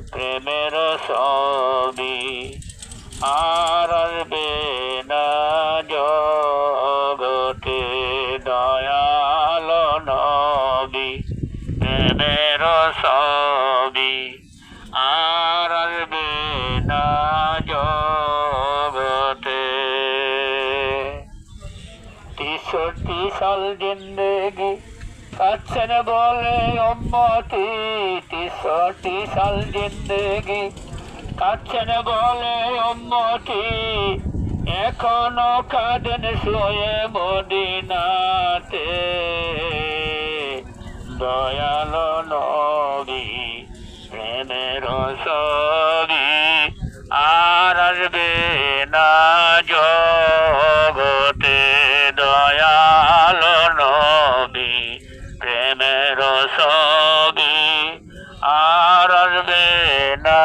প্রেমের ছবি আর আসবে না জগতে দয়াল নবী প্রেমের ছবি আর আসবে না জগতে 63 সাল জিন্দেগি কাটছেন বলে উম্মতি 63 সাল জিন্দেগি কাটছেন বলে উম্মতি এখনো কাঁদেন শুয়ে মদিনাতে দয়াল নবী প্রেমের ছবি আর আসবে না জগতে দয়াল নবী প্রেমের ছবি আর আসবে না